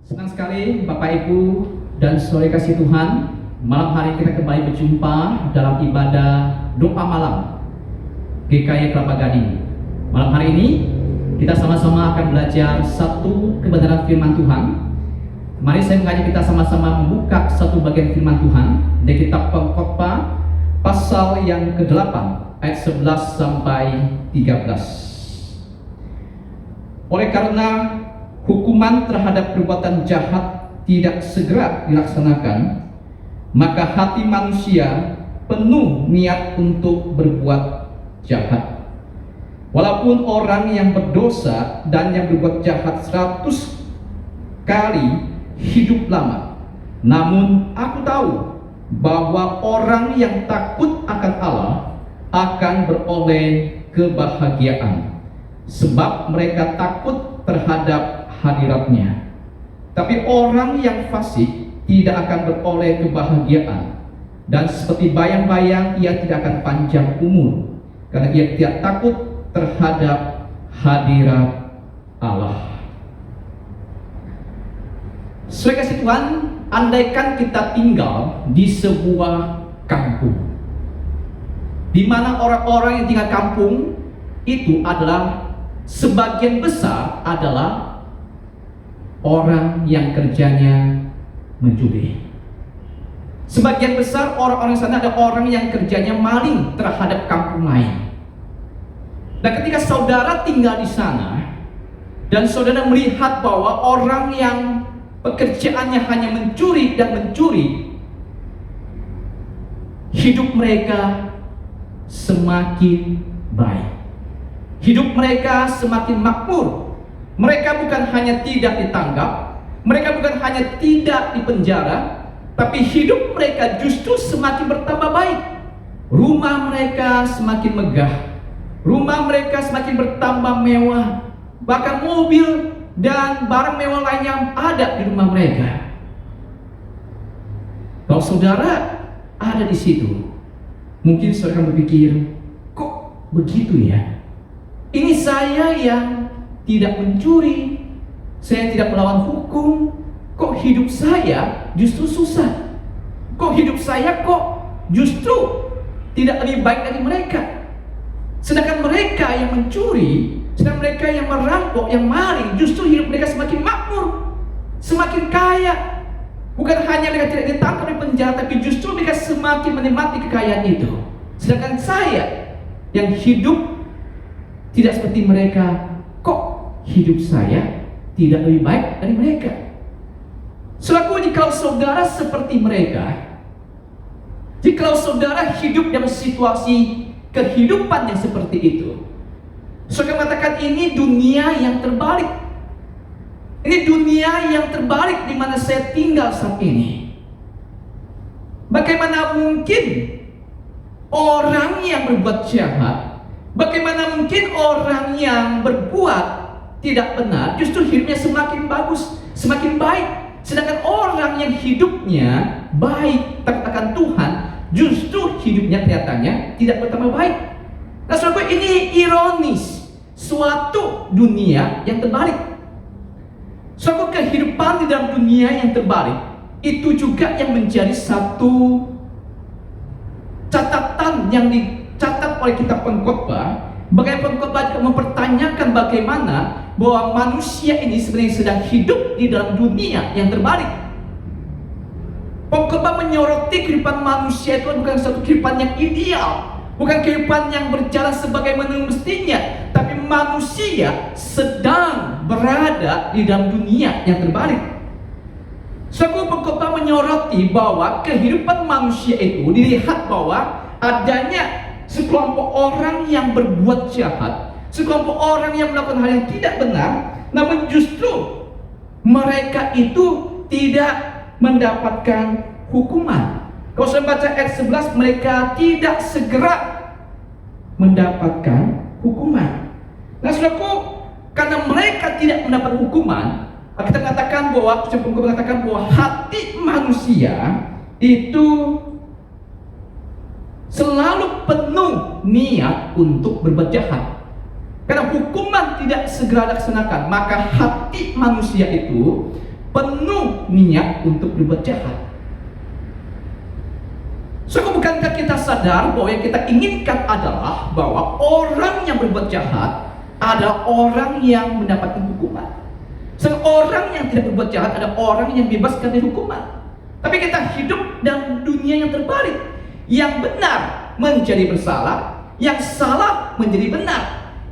Senang sekali Bapak Ibu dan saudara kasih Tuhan, malam hari kita kembali berjumpa dalam ibadah doa malam GKY Kelapa Gading. Malam hari ini kita sama-sama akan belajar satu kebenaran firman Tuhan. Mari saya mengajak kita sama-sama membuka satu bagian firman Tuhan dari kitab Pengkhotbah pasal yang ke-8 ayat 11 sampai 13. Oleh karena hukuman terhadap perbuatan jahat tidak segera dilaksanakan, maka hati manusia penuh niat untuk berbuat jahat. Walaupun orang yang berdosa dan yang berbuat jahat 100 kali hidup lama, namun aku tahu bahwa orang yang takut akan Allah akan beroleh kebahagiaan, sebab mereka takut terhadap hadiratnya. Tapi orang yang fasik tidak akan beroleh kebahagiaan, dan seperti bayang-bayang ia tidak akan panjang umur, karena ia tidak takut terhadap hadirat Allah. Saudara kasih Tuhan, andaikan kita tinggal di sebuah kampung, di mana orang-orang yang tinggal kampung itu adalah sebagian besar adalah orang yang kerjanya mencuri. Sebagian besar orang-orang sana ada orang yang kerjanya maling terhadap kampung lain. Dan ketika saudara tinggal di sana dan saudara melihat bahwa orang yang pekerjaannya hanya mencuri dan mencuri, hidup mereka semakin baik, hidup mereka semakin makmur. Mereka bukan hanya tidak ditangkap, mereka bukan hanya tidak dipenjara, tapi hidup mereka justru semakin bertambah baik. Rumah mereka semakin megah, rumah mereka semakin bertambah mewah, bahkan mobil dan barang mewah lainnya ada di rumah mereka. Kalau saudara ada di situ, mungkin saudara berpikir, kok begitu ya? Ini saya yang tidak mencuri, saya tidak melawan hukum, kok hidup saya justru susah? Kok hidup saya kok justru tidak lebih baik dari mereka? Sedangkan mereka yang mencuri, sedangkan mereka yang merampok, yang maling, justru hidup mereka semakin makmur, semakin kaya. Bukan hanya mereka tidak ditangkap di penjara, tapi justru mereka semakin menikmati kekayaan itu. Sedangkan saya yang hidup tidak seperti mereka, kok hidup saya tidak lebih baik dari mereka? Selaku jika saudara seperti mereka, jika saudara hidup dalam situasi kehidupan yang seperti itu, saudara mengatakan ini dunia yang terbalik. Ini dunia yang terbalik di mana saya tinggal saat ini. Bagaimana mungkin orang yang berbuat jahat, bagaimana mungkin orang yang berbuat tidak benar justru hidupnya semakin bagus, semakin baik, sedangkan orang yang hidupnya baik takut akan Tuhan justru hidupnya kelihatannya tidak bertambah baik. Nah saudara, ini ironis, suatu dunia yang terbalik. Suatu kehidupan di dalam dunia yang terbalik itu juga yang menjadi satu catatan yang dicatat oleh kitab Pengkhotbah. Bagaimana Pengkhotbah mempertanyakan bagaimana bahwa manusia ini sebenarnya sedang hidup di dalam dunia yang terbalik. Pengkhotbah menyoroti kehidupan manusia itu bukan satu kehidupan yang ideal, bukan kehidupan yang berjalan sebagaimana mestinya, tapi manusia sedang berada di dalam dunia yang terbalik. Suatu Pengkhotbah menyoroti bahwa kehidupan manusia itu dilihat bahwa adanya sekelompok orang yang berbuat jahat, sekelompok orang yang melakukan hal yang tidak benar, namun justru mereka itu tidak mendapatkan hukuman. Kalau saya baca ayat 11, mereka tidak segera mendapatkan hukuman. Nah saudaraku, karena mereka tidak mendapat hukuman, kita katakan bahwa, hati manusia itu selalu penuh niat untuk berbuat jahat. Karena hukuman tidak segera dilaksanakan, maka hati manusia itu penuh niat untuk berbuat jahat. So, bukankah kita sadar bahwa yang kita inginkan adalah bahwa orang yang berbuat jahat adalah orang yang mendapatkan hukuman. Seorang yang tidak berbuat jahat adalah orang yang bebaskan dari hukuman. Tapi kita hidup dalam dunia yang terbalik. Yang benar menjadi bersalah, yang salah menjadi benar,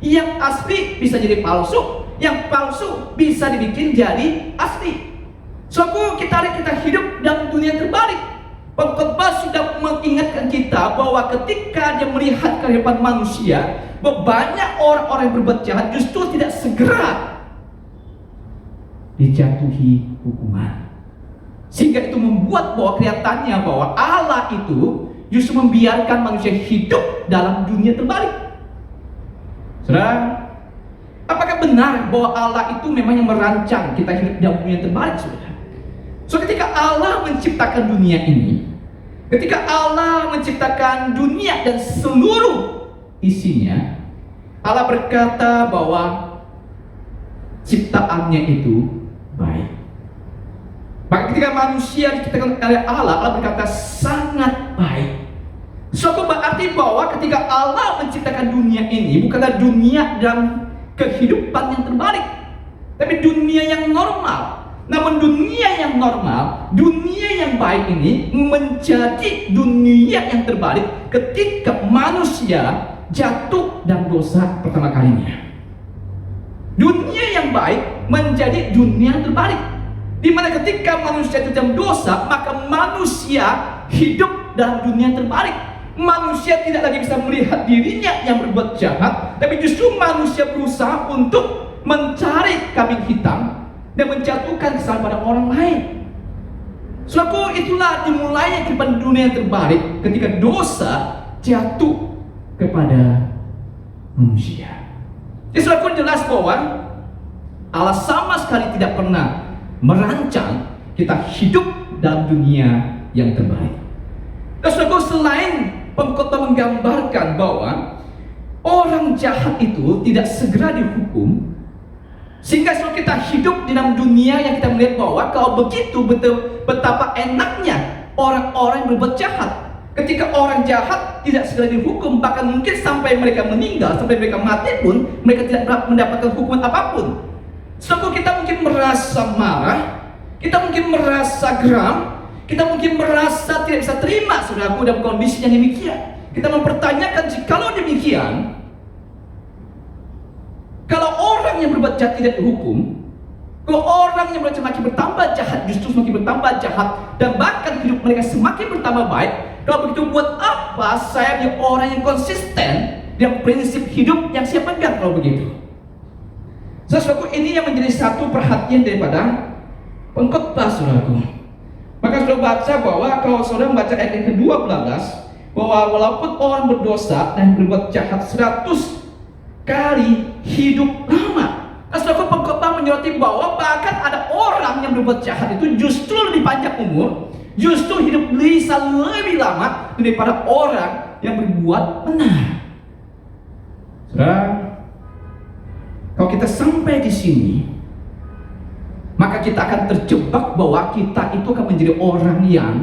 yang asli bisa jadi palsu, yang palsu bisa dibikin jadi asli. So, kita hidup dalam dunia yang terbalik. Pengkhotbah sudah mengingatkan kita bahwa ketika dia melihat kehidupan manusia, bahwa banyak orang-orang yang berbuat jahat justru tidak segera dijatuhi hukuman. Sehingga itu membuat bahwa kelihatannya bahwa Allah itu justru membiarkan manusia hidup dalam dunia terbalik. Saudara, apakah benar bahwa Allah itu memang yang merancang kita hidup dalam dunia terbalik, saudara? So, ketika Allah menciptakan dunia ini, ketika Allah menciptakan dunia dan seluruh isinya, Allah berkata bahwa ciptaannya itu baik. Maka ketika manusia diciptakan oleh Allah, Allah berkata sangat baik. So, berarti bahwa ketika Allah menciptakan dunia ini bukanlah dunia dalam kehidupan yang terbalik, tapi dunia yang normal. Namun dunia yang normal, dunia yang baik ini menjadi dunia yang terbalik ketika manusia jatuh dalam dosa pertama kalinya. Dunia yang baik menjadi dunia yang terbalik, di mana ketika manusia itu dalam dosa, maka manusia hidup dalam dunia yang terbalik. Manusia tidak lagi bisa melihat dirinya yang berbuat jahat, tapi justru manusia berusaha untuk mencari kambing hitam dan menjatuhkan kesalahan pada orang lain. Suatu itulah dimulainya kehidupan dunia yang terbalik ketika dosa jatuh kepada manusia. Jadi suatu jelas bahwa Allah sama sekali tidak pernah merancang kita hidup dalam dunia yang terbalik. Dan suatu selain pengkhotbah menggambarkan bahwa orang jahat itu tidak segera dihukum, sehingga kalau kita hidup di dalam dunia yang kita melihat bahwa kalau begitu betapa enaknya orang-orang yang berbuat jahat. Ketika orang jahat tidak segera dihukum, bahkan mungkin sampai mereka meninggal, sampai mereka mati pun mereka tidak mendapatkan hukuman apapun. So, kita mungkin merasa marah, kita mungkin merasa geram, kita mungkin merasa tidak bisa terima, saudaraku, dalam kondisi yang demikian. Kita mempertanyakan, jikalau demikian, kalau orang yang berbuat jahat tidak dihukum, kalau orang yang semakin bertambah jahat justru semakin bertambah jahat, dan bahkan hidup mereka semakin bertambah baik, kalau begitu buat apa saya menjadi orang yang konsisten dengan prinsip hidup yang saya pegang kalau begitu? Sesuatu ini yang menjadi satu perhatian daripada pengkhotbah, saudaraku. Maka saudara baca bahwa kalau saudara membaca ayat yang ke-12, bahwa walaupun orang berdosa dan berbuat jahat 100 kali hidup lama. Saudara, pengkhotbah menyoroti bahwa bahkan ada orang yang berbuat jahat itu justru lebih panjang umur, justru hidup bisa lebih lama daripada orang yang berbuat benar. Saudara, kalau kita sampai di sini, maka kita akan terjebak bahwa kita itu akan menjadi orang yang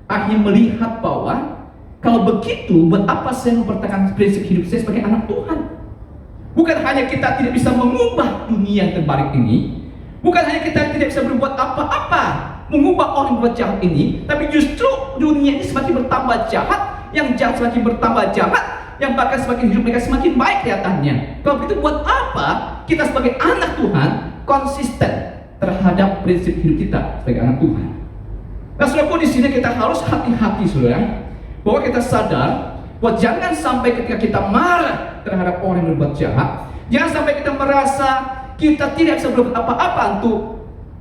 akhirnya melihat bahwa kalau begitu, buat apa saya mempertahankan prinsip hidup saya sebagai anak Tuhan? Bukan hanya kita tidak bisa mengubah dunia yang terbalik ini, bukan hanya kita tidak bisa berbuat apa-apa mengubah orang yang berbuat jahat ini, tapi justru dunia ini semakin bertambah jahat, yang jahat semakin bertambah jahat, yang bahkan semakin hidup mereka semakin baik kelihatannya. Kalau begitu buat apa kita sebagai anak Tuhan konsisten terhadap prinsip hidup kita sebagai anak Tuhan? Nah, saudara, di sini kita harus hati-hati, saudara, bahwa kita sadar bahwa jangan sampai ketika kita marah terhadap orang yang berbuat jahat, jangan sampai kita merasa kita tidak bisa berbuat apa-apa untuk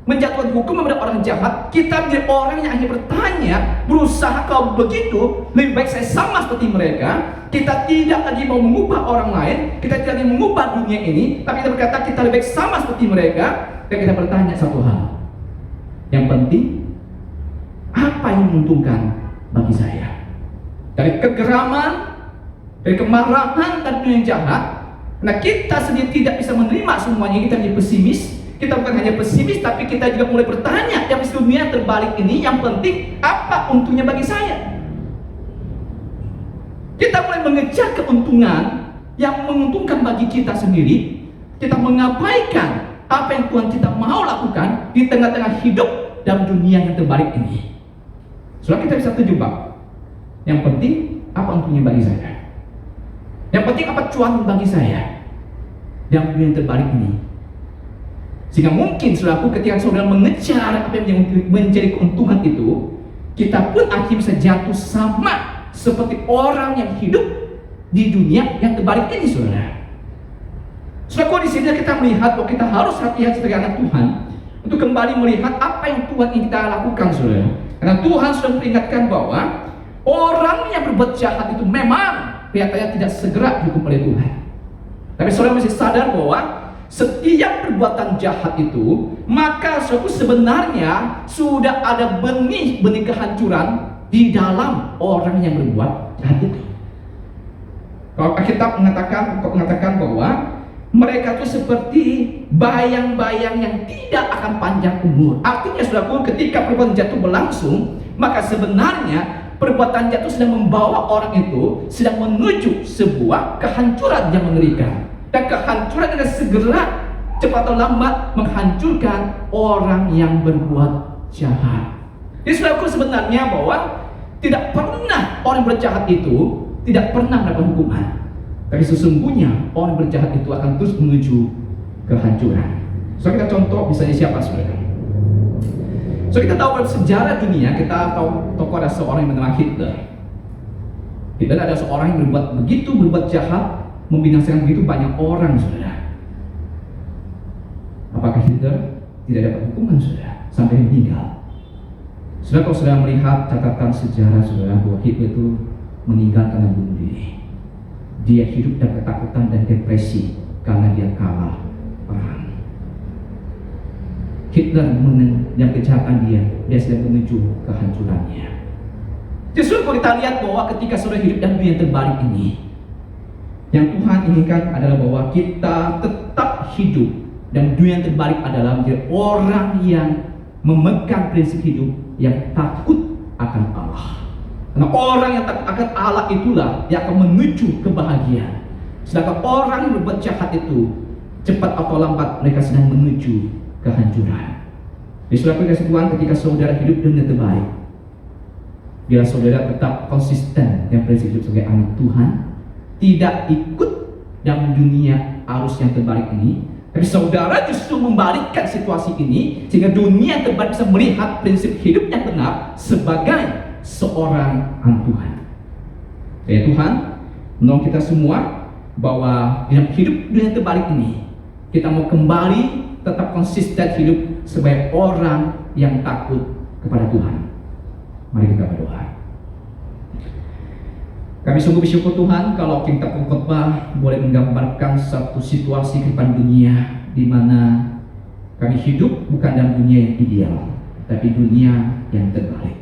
menjatuhkan hukum kepada orang jahat. Kita menjadi orang yang hanya bertanya, berusaha kalau begitu lebih baik saya sama seperti mereka. Kita tidak lagi mau mengubah orang lain, kita tidak lagi mengubah dunia ini, tapi kita berkata kita lebih baik sama seperti mereka. Dan kita bertanya satu hal yang penting, apa yang menguntungkan bagi saya? Dari kegeraman, dari kemarahan dan dunia yang jahat, nah kita sendiri tidak bisa menerima semuanya, kita menjadi pesimis, Kita bukan hanya pesimis, tapi kita juga mulai bertanya, yang dunia terbalik ini, yang penting apa untungnya bagi saya? Kita mulai mengejar keuntungan yang menguntungkan bagi kita sendiri. Kita mengabaikan apa yang Tuhan kita mau lakukan di tengah-tengah hidup dalam dunia yang terbalik ini. Soalnya kita bisa terjebak. Yang penting apa untungnya bagi saya? Yang penting apa cuan bagi saya dalam dunia yang terbalik ini? Sehingga mungkin saudaraku, ketika saudara mengejar apa yang menjadi keuntungan itu, kita pun akhirnya bisa jatuh sama seperti orang yang hidup di dunia yang terbalik ini, saudara. Saudara, di sini kita melihat bahwa kita harus hati-hati sebagai anak Tuhan untuk kembali melihat apa yang Tuhan ingin kita lakukan, saudara. Karena Tuhan sudah memperingatkan bahwa orang yang berbuat jahat itu memang kelihatannya tidak segera dihukum oleh Tuhan. Tapi saudara mesti sadar bahwa setiap perbuatan jahat itu, maka sebenarnya sudah ada benih-benih kehancuran di dalam orang yang berbuat jahat itu. Kalau kita mengatakan bahwa mereka itu seperti bayang-bayang yang tidak akan panjang umur. Artinya saudaraku, ketika perbuatan jahat itu berlangsung, maka sebenarnya perbuatan jahat itu sedang membawa orang itu sedang menuju sebuah kehancuran yang mengerikan. Dan kehancuran akan segera cepat atau lambat menghancurkan orang yang berbuat jahat. Jadi saudaraku, sebenarnya bahwa tidak pernah orang berjahat itu tidak pernah mendapat hukuman. Tapi sesungguhnya orang berjahat itu akan terus menuju kehancuran. So kita contoh misalnya siapa, saudara? So kita tahu dalam sejarah dunia, kita tahu tokoh ada seorang yang bernama Hitler. Hitler ada seorang yang berbuat jahat, membinasakan begitu banyak orang, saudara. Apakah Hitler tidak dapat hukuman, saudara, sampai meninggal? Saudara, kalau saudara melihat catatan sejarah, saudara, bahwa Hitler itu meninggal karena bunuh diri. Dia hidup dalam ketakutan dan depresi karena dia kalah perang. Hitler dengan kejahatan dia sedang menuju kehancurannya. Justru kalau kita lihat bahwa ketika saudara hidup dalam dunia terbalik ini, yang Tuhan inginkan adalah bahwa kita tetap hidup dan dunia yang terbalik adalah menjadi orang yang memegang prinsip hidup yang takut akan Allah. Karena orang yang takut akan Allah itulah yang akan menuju kebahagiaan. Sedangkan orang yang berbuat jahat itu cepat atau lambat mereka sedang menuju kehancuran. Di saudara kasih Tuhan, ketika saudara hidup dunia terbalik, bila saudara tetap konsisten dengan prinsip hidup sebagai anak Tuhan, tidak ikut dalam dunia arus yang terbalik ini, tapi saudara justru membalikkan situasi ini sehingga dunia terbalik bisa melihat prinsip hidup yang benar sebagai seorang anak Tuhan. Ya Tuhan, menolong kita semua bahwa dalam hidup dunia terbalik ini kita mau kembali tetap konsisten hidup sebagai orang yang takut kepada Tuhan. Mari kita berdoa. Kami sungguh bersyukur Tuhan kalau kita khotbah boleh menggambarkan satu situasi kehidupan dunia di mana kami hidup bukan dalam dunia yang ideal, tapi dunia yang terbalik.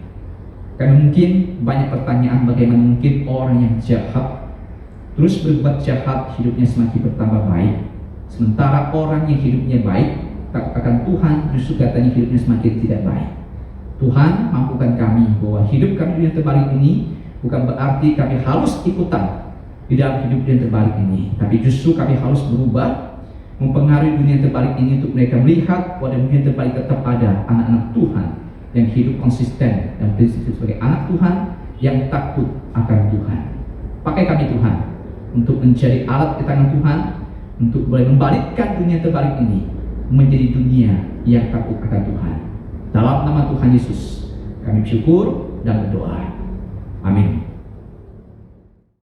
Kami mungkin banyak pertanyaan bagaimana mungkin orang yang jahat terus berbuat jahat hidupnya semakin bertambah baik, sementara orang yang hidupnya baik takut akan Tuhan justru katanya hidupnya semakin tidak baik. Tuhan, mampukan kami bahwa hidup kami di dunia terbalik ini bukan berarti kami harus ikutan di dalam hidup dunia terbalik ini, tapi justru kami harus berubah, mempengaruhi dunia terbalik ini untuk mereka melihat bahwa dunia terbalik tetap ada anak-anak Tuhan yang hidup konsisten dan prinsip sebagai anak Tuhan yang takut akan Tuhan. Pakai kami Tuhan untuk menjadi alat di tangan Tuhan untuk boleh membalikkan dunia terbalik ini menjadi dunia yang takut akan Tuhan. Dalam nama Tuhan Yesus kami bersyukur dan berdoa. Amin.